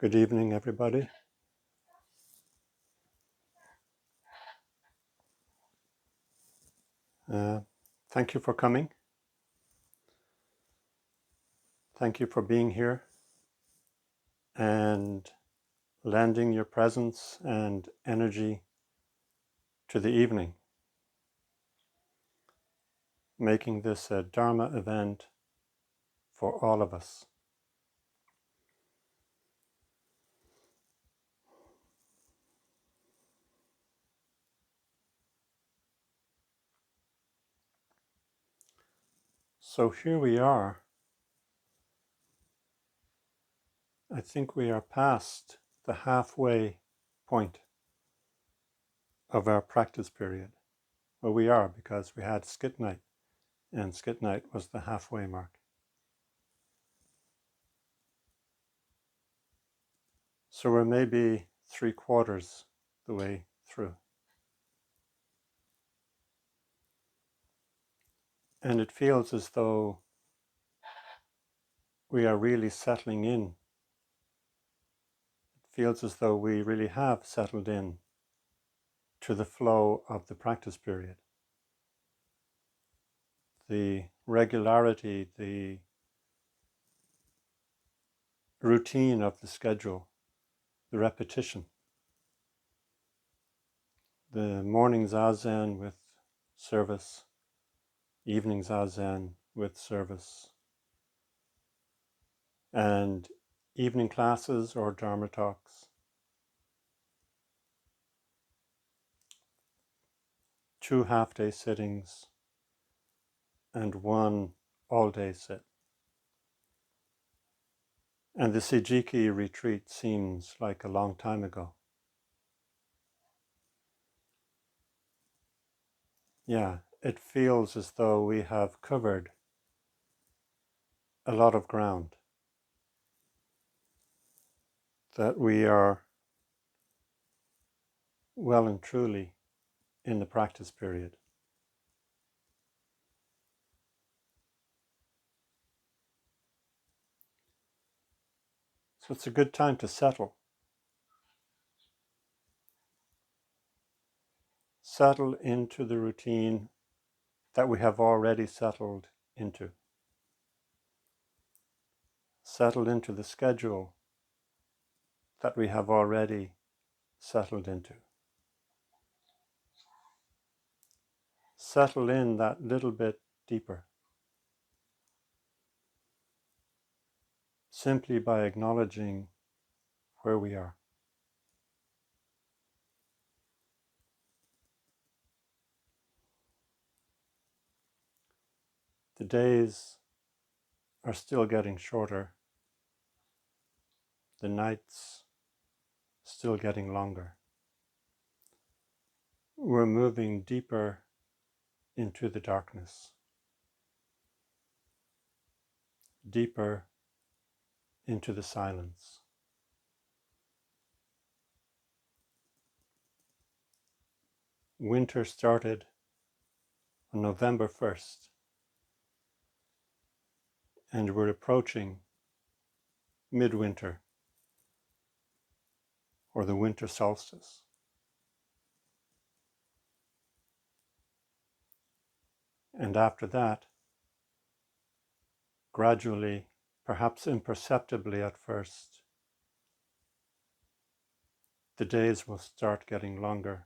Good evening, everybody. Thank you for coming. Thank you for being here and lending your presence and energy to the evening, making this a Dharma event for all of us. So here we are. I think we are past the halfway point of our practice period. Well, we are, because we had skit night, and skit night was the halfway mark. So we're maybe 3/4 the way through. And it feels as though we are really settling in. It feels as though we really have settled in to the flow of the practice period. The regularity, the routine of the schedule, the repetition. The morning zazen with service, evening zazen with service, and evening classes or Dharma talks. 2 half-day sittings and 1 all-day sit. And the Sijiki retreat seems like a long time ago. Yeah, it feels as though we have covered a lot of ground, that we are well and truly in the practice period. So it's a good time to settle. Settle into the routine that we have already settled into. Settle into the schedule that we have already settled into. Settle in that little bit deeper, simply by acknowledging where we are. The days are still getting shorter, the nights still getting longer. We're moving deeper into the darkness, deeper into the silence. Winter started on November 1st, and we're approaching midwinter, or the winter solstice. And after that, gradually, perhaps imperceptibly at first, the days will start getting longer,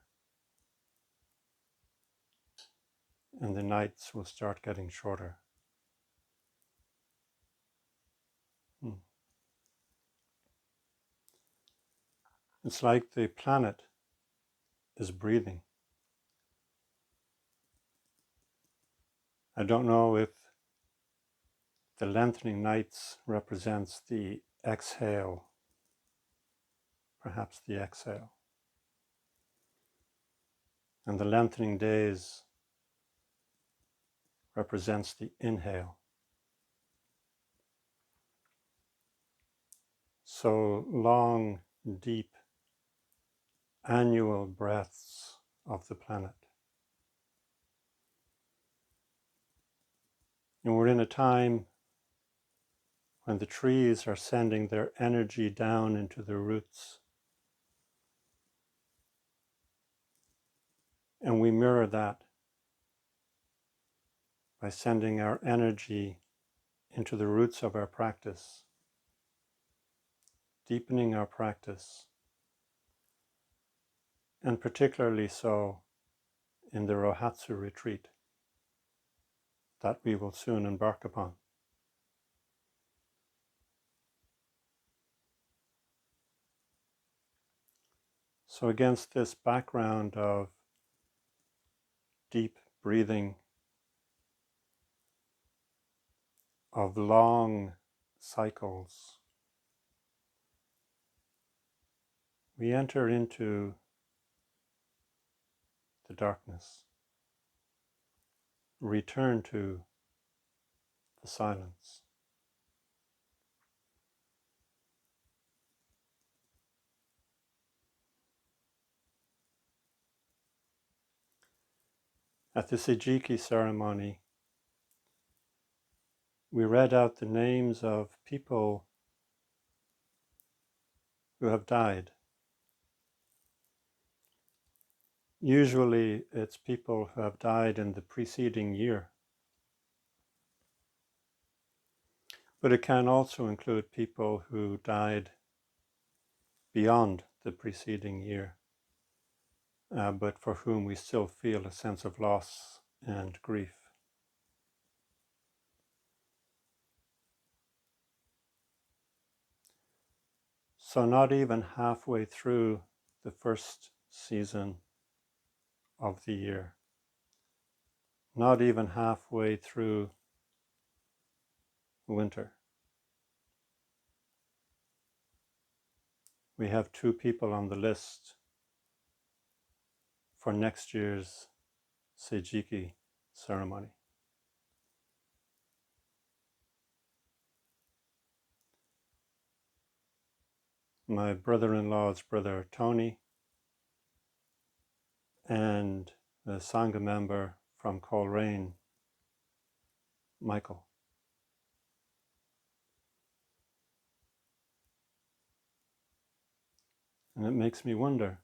and the nights will start getting shorter. It's like the planet is breathing. I don't know if the lengthening nights represents the exhale, perhaps the exhale. And the lengthening days represents the inhale. So long, deep, annual breaths of the planet. And we're in a time when the trees are sending their energy down into the roots. And we mirror that by sending our energy into the roots of our practice, deepening our practice, and particularly so in the Rohatsu retreat that we will soon embark upon. So against this background of deep breathing, of long cycles, we enter into the darkness, return to the silence. At the Sejiki ceremony, we read out the names of people who have died. Usually it's people who have died in the preceding year, but it can also include people who died beyond the preceding year, but for whom we still feel a sense of loss and grief. So not even halfway through the first season of the year, not even halfway through winter, we have 2 people on the list for next year's Sejiki ceremony. My brother-in-law's brother Tony and the Sangha member from Coleraine, Michael. And it makes me wonder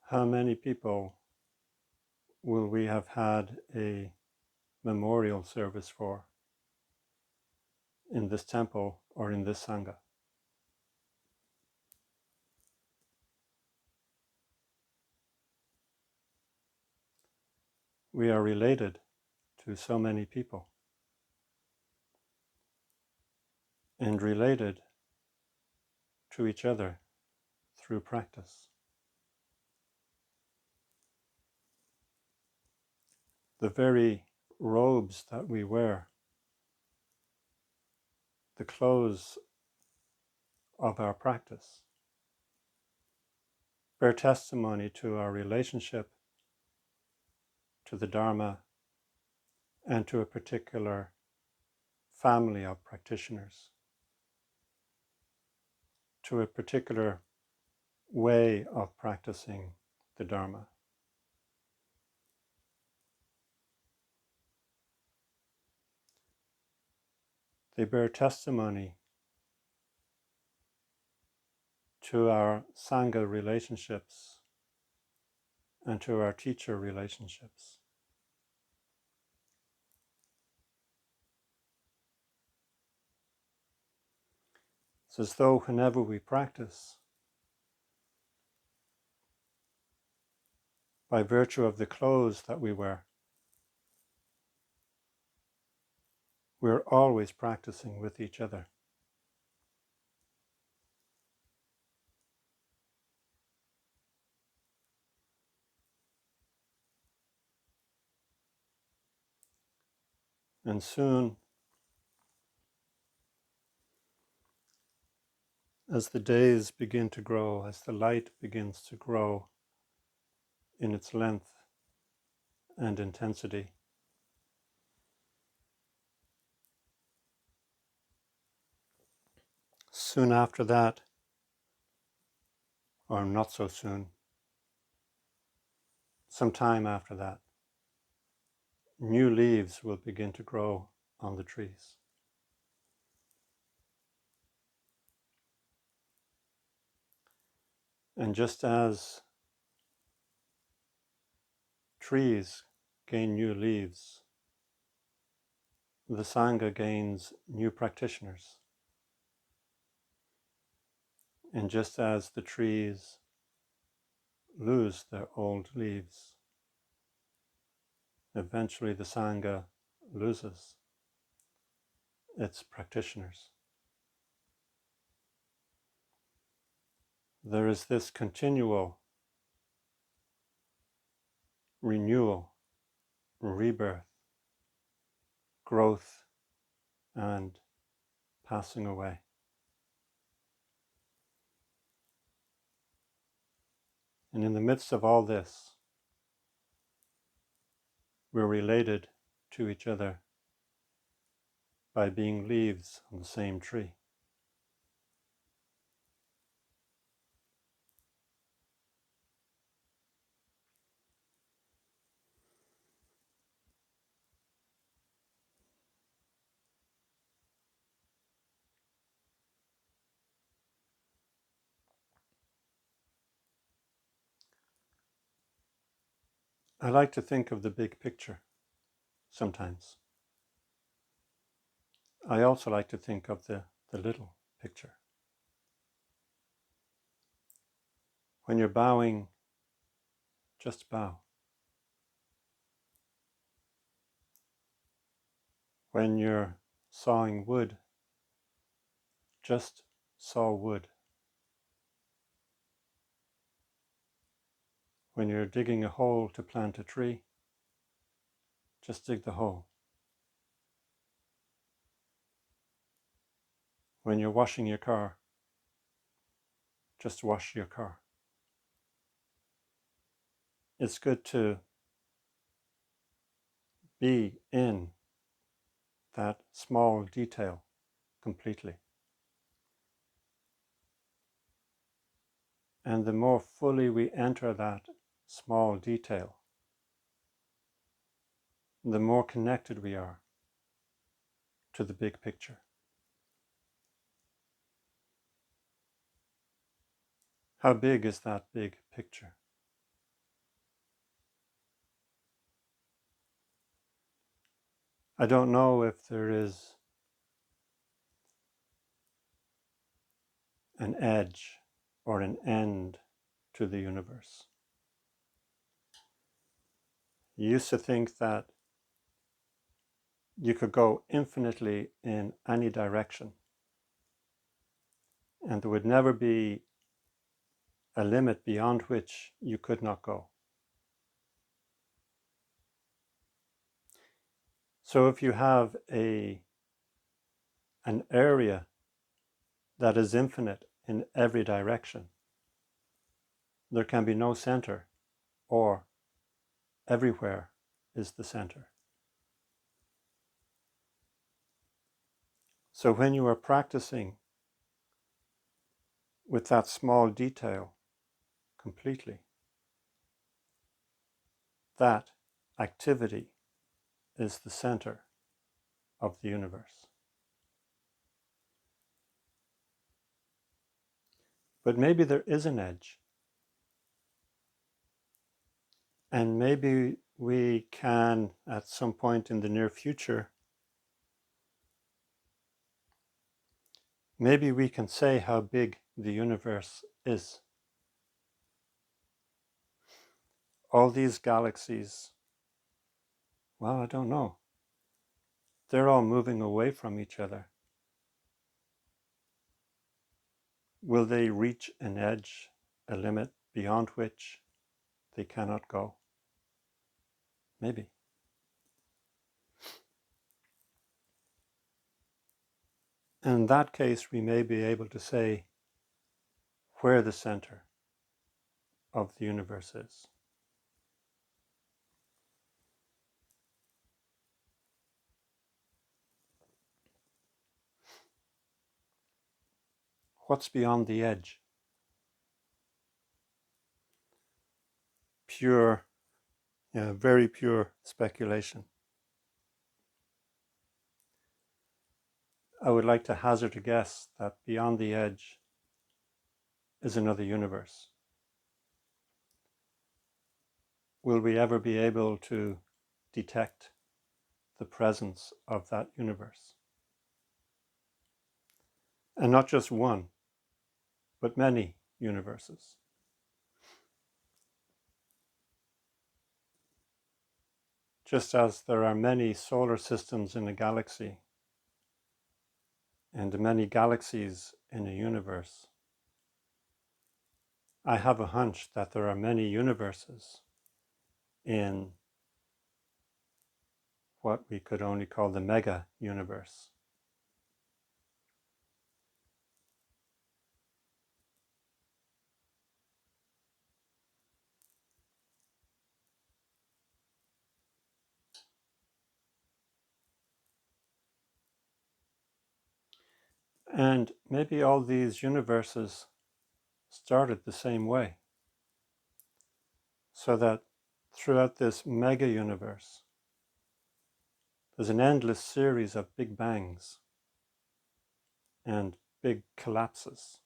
how many people will we have had a memorial service for in this temple or in this Sangha. We are related to so many people and related to each other through practice. The very robes that we wear, the clothes of our practice, bear testimony to our relationship to the Dharma and to a particular family of practitioners, to a particular way of practicing the Dharma. They bear testimony to our Sangha relationships and to our teacher relationships. It's as though whenever we practice, by virtue of the clothes that we wear, we're always practicing with each other. And soon, as the days begin to grow, as the light begins to grow in its length and intensity, soon after that, or not so soon, some time after that, new leaves will begin to grow on the trees. And just as trees gain new leaves, the Sangha gains new practitioners. And just as the trees lose their old leaves, eventually the Sangha loses its practitioners. There is this continual renewal, rebirth, growth, and passing away. And in the midst of all this, we're related to each other by being leaves on the same tree. I like to think of the big picture sometimes. I also like to think of the little picture. When you're bowing, just bow. When you're sawing wood, just saw wood. When you're digging a hole to plant a tree, just dig the hole. When you're washing your car, just wash your car. It's good to be in that small detail completely. And the more fully we enter that small detail, the more connected we are to the big picture. How big is that big picture? I don't know if there is an edge or an end to the universe. You used to think that you could go infinitely in any direction, and there would never be a limit beyond which you could not go. So if you have an area that is infinite in every direction, there can be no center, or everywhere is the center. So when you are practicing with that small detail completely, that activity is the center of the universe. But maybe there is an edge, and maybe we can, at some point in the near future, maybe we can say how big the universe is. All these galaxies, well, I don't know. They're all moving away from each other. Will they reach an edge, a limit beyond which they cannot go? Maybe. In that case, we may be able to say where the center of the universe is. What's beyond the edge? Pure, very pure speculation. I would like to hazard a guess that beyond the edge is another universe. will we ever be able to detect the presence of that universe. And not just one, but many universes. Just as there are many solar systems in a galaxy and many galaxies in a universe, I have a hunch that there are many universes in what we could only call the mega universe. And maybe all these universes started the same way, so that throughout this mega universe, there's an endless series of big bangs and big collapses,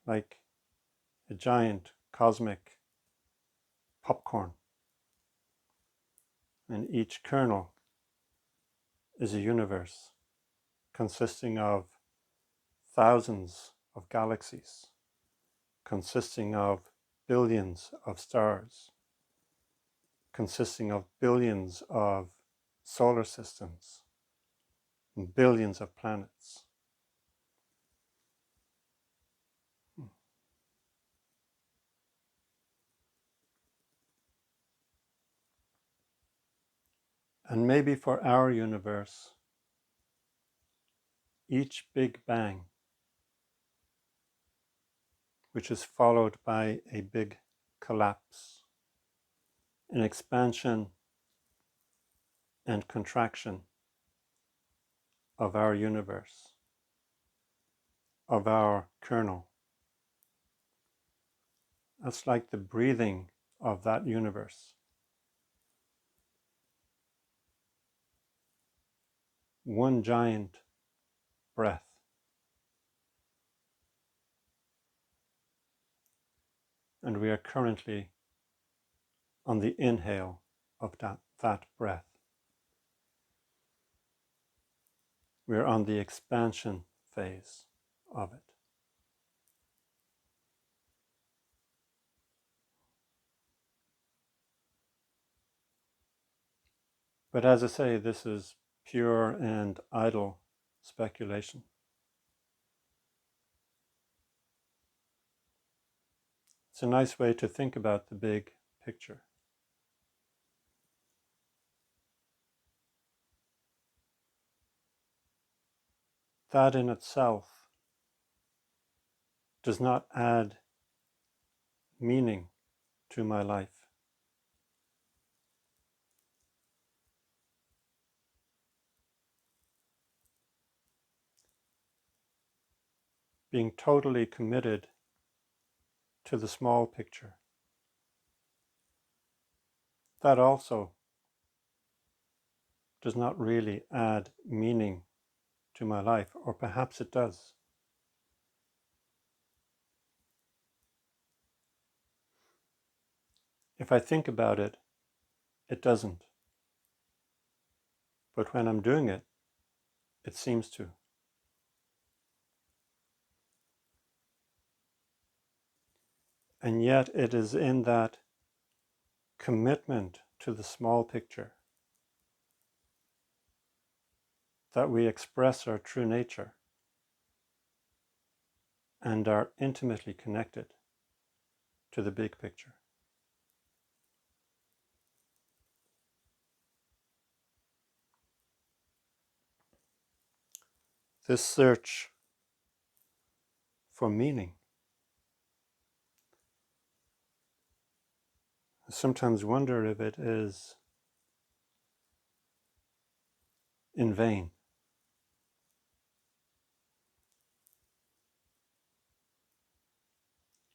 like a giant cosmic popcorn. And each kernel is a universe consisting of thousands of galaxies, consisting of billions of stars, consisting of billions of solar systems, and billions of planets. And maybe for our universe, each big bang, which is followed by a big collapse, an expansion and contraction of our universe, of our kernel. That's like the breathing of that universe. One giant breath. And we are currently on the inhale of that breath. We are on the expansion phase of it. But as I say, this is pure and idle speculation. It's a nice way to think about the big picture. That in itself does not add meaning to my life. Being totally committed to the small picture, that also does not really add meaning to my life, or perhaps it does. If I think about it, it doesn't. But when I'm doing it, it seems to. And yet it is in that commitment to the small picture that we express our true nature and are intimately connected to the big picture. This search for meaning, I sometimes wonder if it is in vain.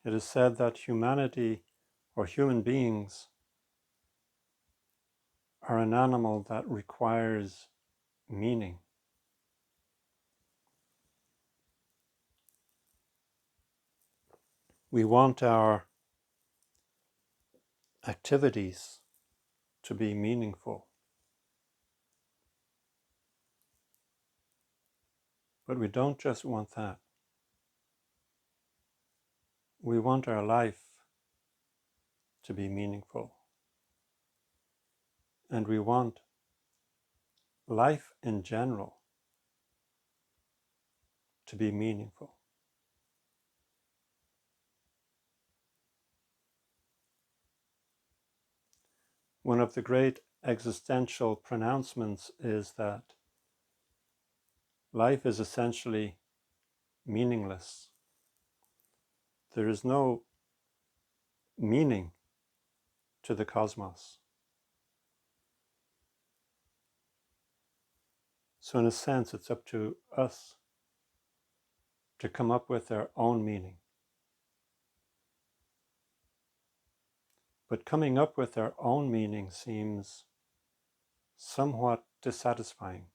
It is said that humanity, or human beings, are an animal that requires meaning. We want our activities to be meaningful. But we don't just want that. We want our life to be meaningful. And we want life in general to be meaningful. One of the great existential pronouncements is that life is essentially meaningless. There is no meaning to the cosmos. So in a sense, it's up to us to come up with our own meaning. But coming up with our own meaning seems somewhat dissatisfying.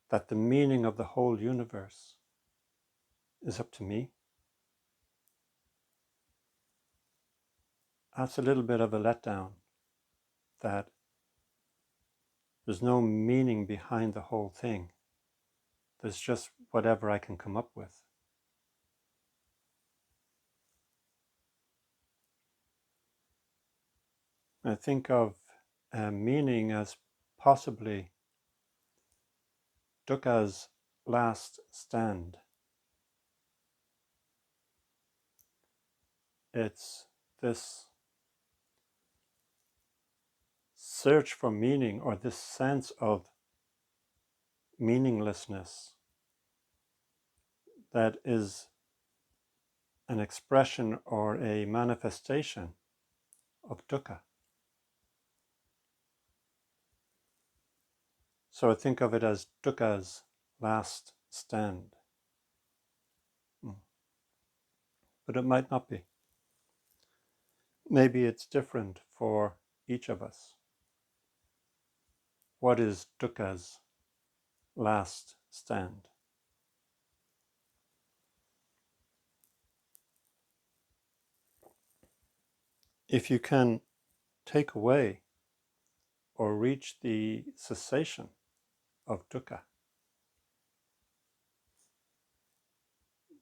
That the meaning of the whole universe is up to me. That's a little bit of a letdown, that there's no meaning behind the whole thing. There's just whatever I can come up with. I think of meaning as possibly dukkha's last stand. It's this search for meaning, or this sense of meaninglessness, that is an expression or a manifestation of dukkha. So I think of it as dukkha's last stand. But it might not be. Maybe it's different for each of us. What is dukkha's last stand? If you can take away or reach the cessation of dukkha,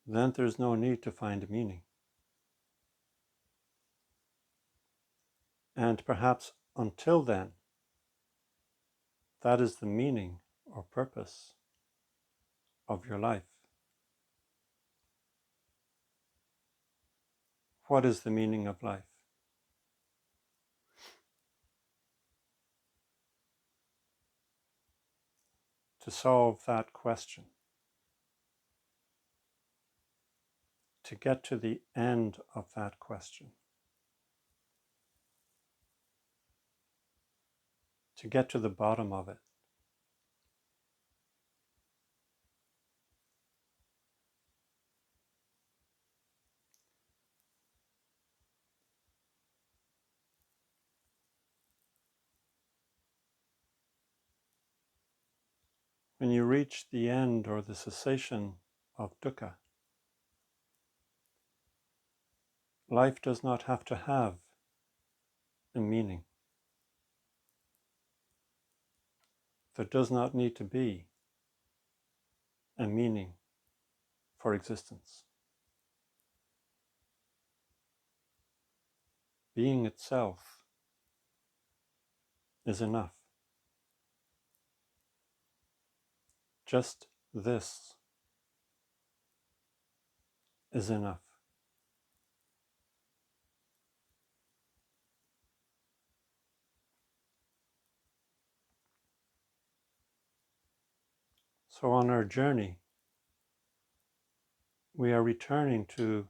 then there's no need to find meaning. And perhaps until then, that is the meaning or purpose of your life. What is the meaning of life? To solve that question, to get to the end of that question, to get to the bottom of it. When you reach the end or the cessation of dukkha, life does not have to have a meaning. There does not need to be a meaning for existence. Being itself is enough. Just this is enough. So on our journey, we are returning to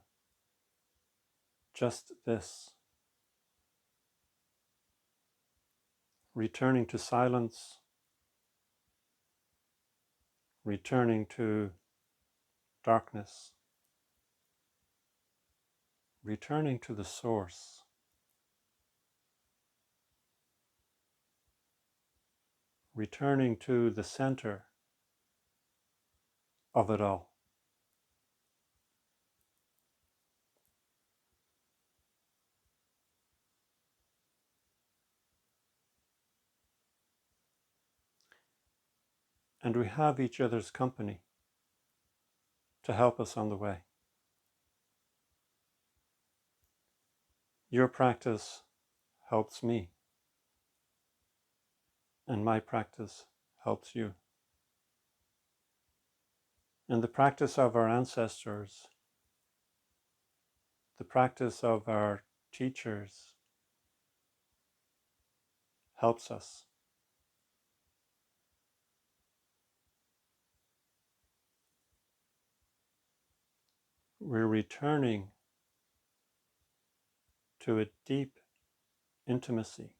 just this. Returning to silence, returning to darkness, returning to the source, returning to the center of it all. And we have each other's company to help us on the way. Your practice helps me, and my practice helps you. And the practice of our ancestors, the practice of our teachers, helps us. We're returning to a deep intimacy,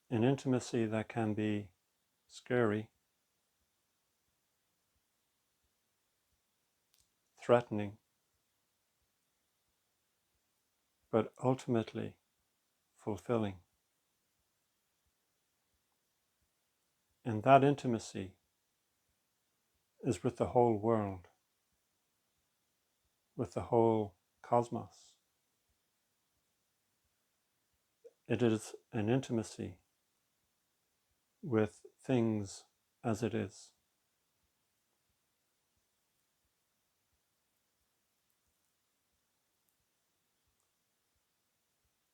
an intimacy that can be scary, threatening, but ultimately fulfilling. And that intimacy is with the whole world, with the whole cosmos. It is an intimacy with things as it is.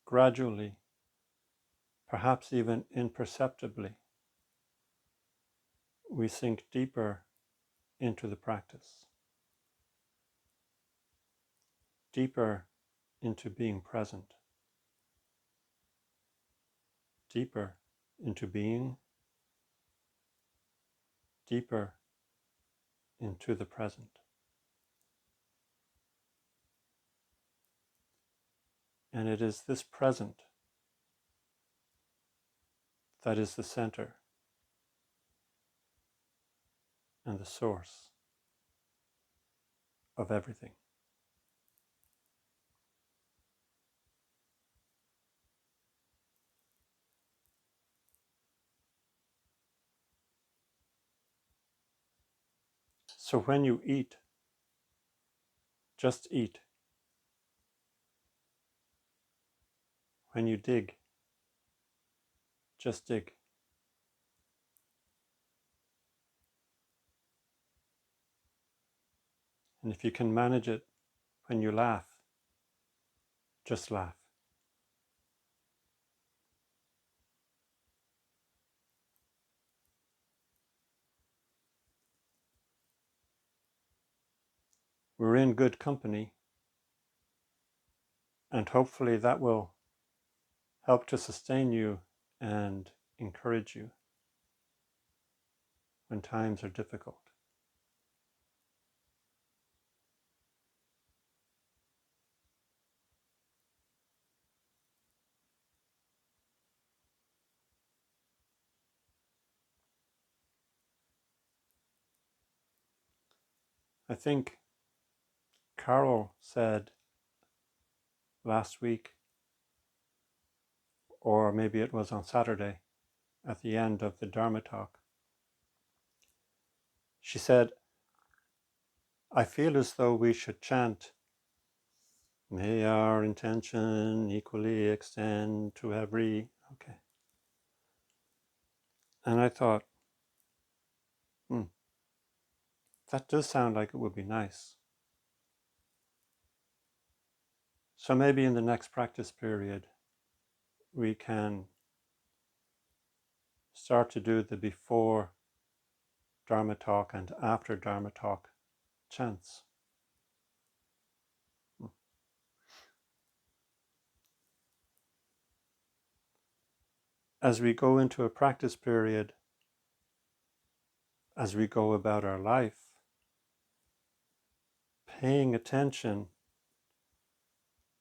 Gradually, perhaps even imperceptibly, we sink deeper into the practice, deeper into being present, deeper into being, deeper into the present. And it is this present that is the center and the source of everything. So when you eat, just eat. When you dig, just dig. And if you can manage it when you laugh, just laugh. We're in good company, and hopefully that will help to sustain you and encourage you when times are difficult. I think Carol said last week, or maybe it was on Saturday, at the end of the Dharma Talk, she said, I feel as though we should chant, may our intention equally extend to every... Okay. And I thought, that does sound like it would be nice. So maybe in the next practice period, we can start to do the before Dharma Talk and after Dharma Talk chants. As we go into a practice period, as we go about our life, paying attention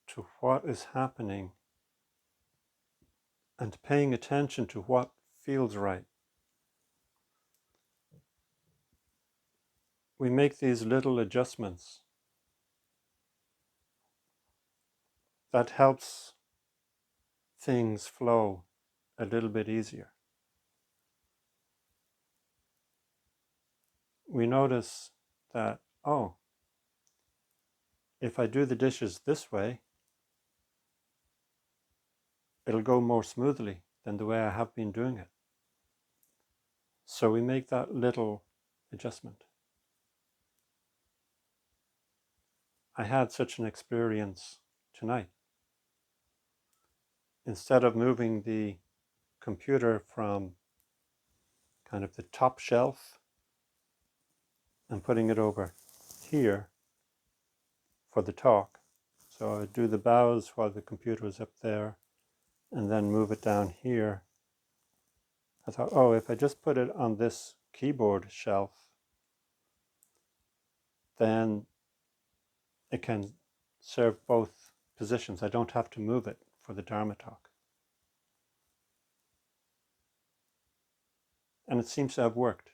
to what is happening and paying attention to what feels right. We make these little adjustments that helps things flow a little bit easier. We notice that, oh, if I do the dishes this way, it'll go more smoothly than the way I have been doing it. So we make that little adjustment. I had such an experience tonight. Instead of moving the computer from kind of the top shelf and putting it over here for the talk, so I'd do the bows while the computer was up there and then move it down here. I thought, oh, if I just put it on this keyboard shelf, then it can serve both positions. I don't have to move it for the Dharma talk. And it seems to have worked.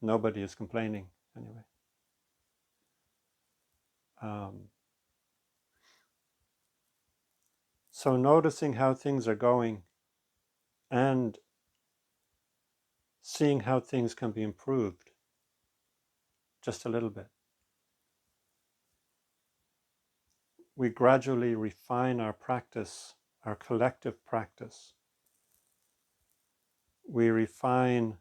Nobody is complaining anyway. So noticing how things are going and seeing how things can be improved just a little bit. We gradually refine our practice, our collective practice. We refine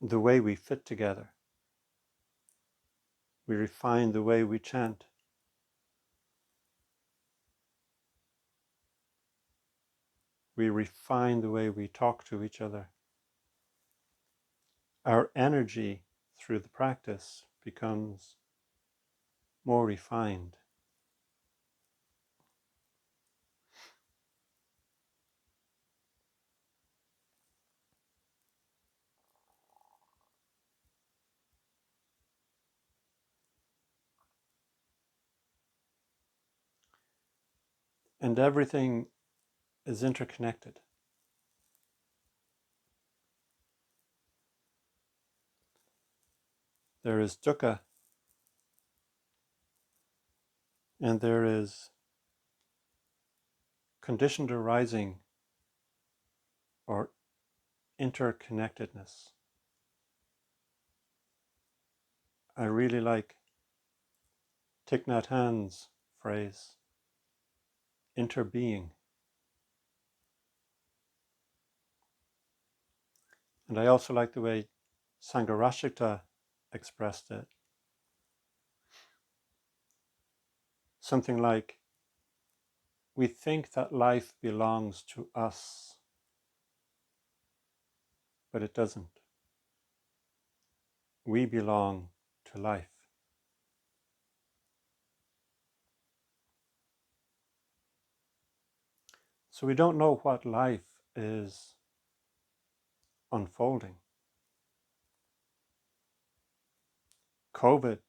the way we fit together. We refine the way we chant. We refine the way we talk to each other. Our energy through the practice becomes more refined. And everything is interconnected. There is dukkha, and there is conditioned arising or interconnectedness. I really like Thich Nhat Hanh's phrase, interbeing. And I also like the way Sangharashikta expressed it. Something like, we think that life belongs to us, but it doesn't. We belong to life. So we don't know what life is unfolding. COVID,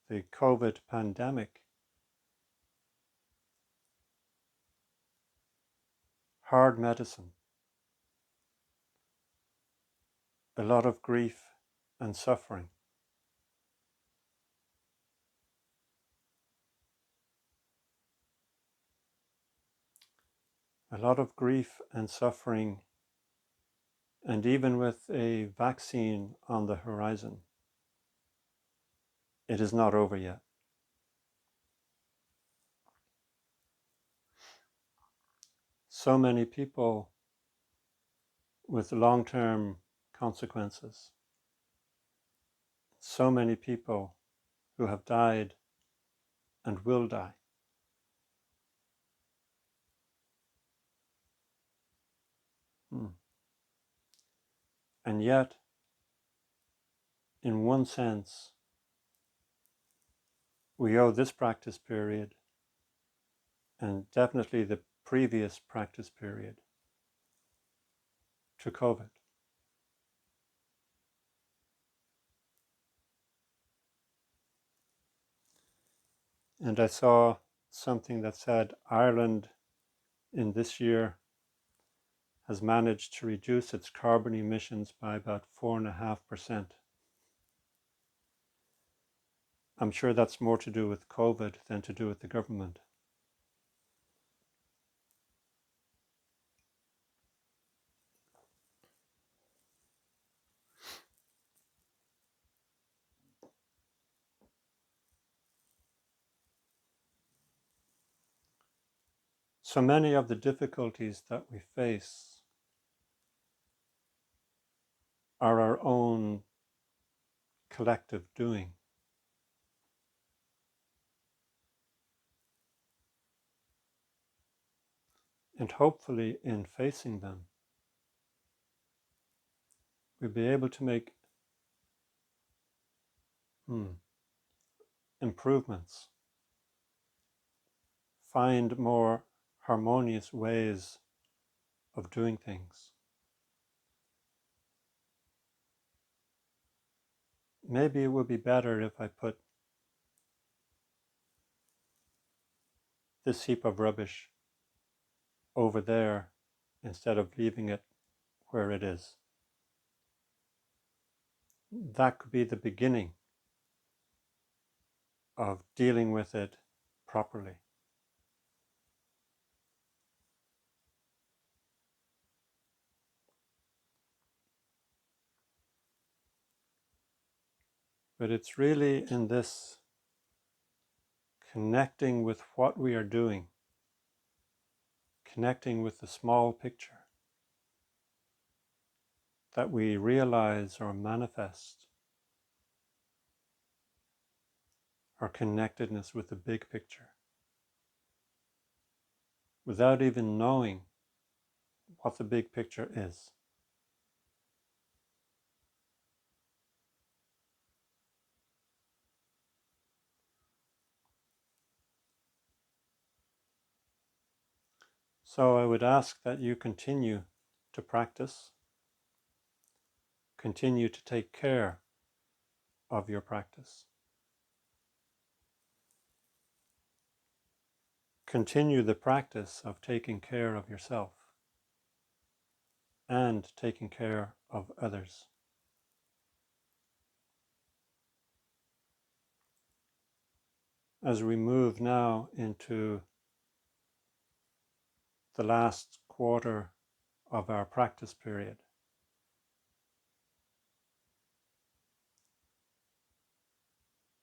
the COVID pandemic, hard medicine, a lot of grief and suffering. A lot of grief and suffering, and even with a vaccine on the horizon, it is not over yet. So many people with long-term consequences. So many people who have died and will die. And yet, in one sense, we owe this practice period, and definitely the previous practice period, to COVID. And I saw something that said Ireland in this year has managed to reduce its carbon emissions by about 4.5%. I'm sure that's more to do with COVID than to do with the government. So many of the difficulties that we face are our own collective doing. And hopefully in facing them, we'll be able to make improvements, find more harmonious ways of doing things. Maybe it would be better if I put this heap of rubbish over there instead of leaving it where it is. That could be the beginning of dealing with it properly. But it's really in this connecting with what we are doing, connecting with the small picture, that we realize or manifest our connectedness with the big picture, without even knowing what the big picture is. So I would ask that you continue to practice, continue to take care of your practice. Continue the practice of taking care of yourself and taking care of others. As we move now into the last quarter of our practice period,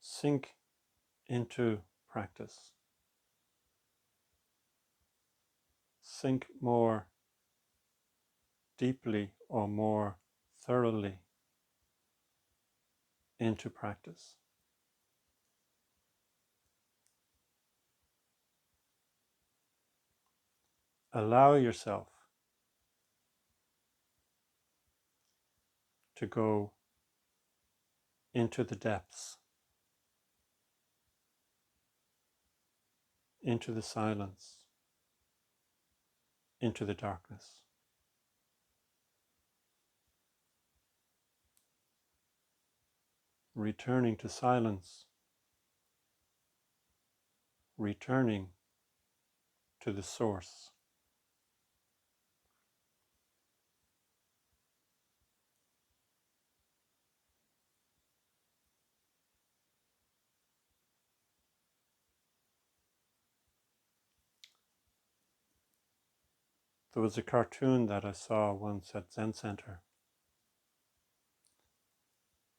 sink into practice. Sink more deeply or more thoroughly into practice. Allow yourself to go into the depths, into the silence, into the darkness. Returning to silence, returning to the source. There was a cartoon that I saw once at Zen Center.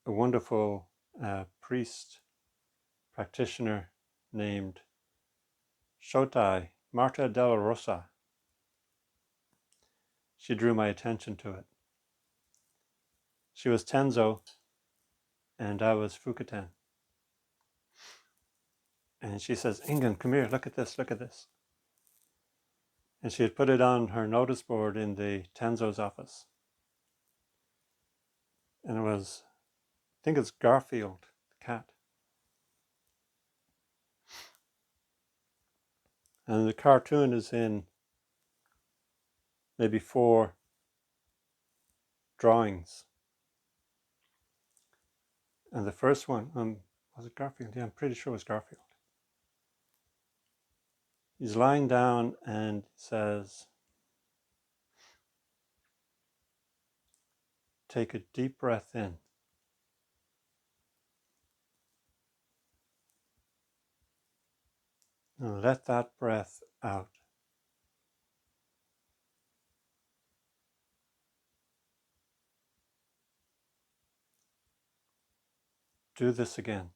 A wonderful priest, practitioner named Shotai, Marta del Rosa. She drew my attention to it. She was Tenzo and I was Fukuten. And she says, "Ingen, come here, look at this, look at this." And she had put it on her notice board in the Tenzo's office. And it was, I think it's Garfield, the cat. And the cartoon is in maybe 4 drawings. And the first one, was it Garfield? Yeah, I'm pretty sure it was Garfield. He's lying down and says, take a deep breath in. And let that breath out. Do this again.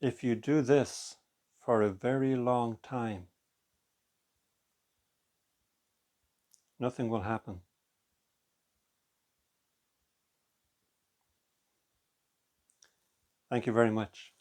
if you do this for a very long time, nothing will happen. Thank you very much.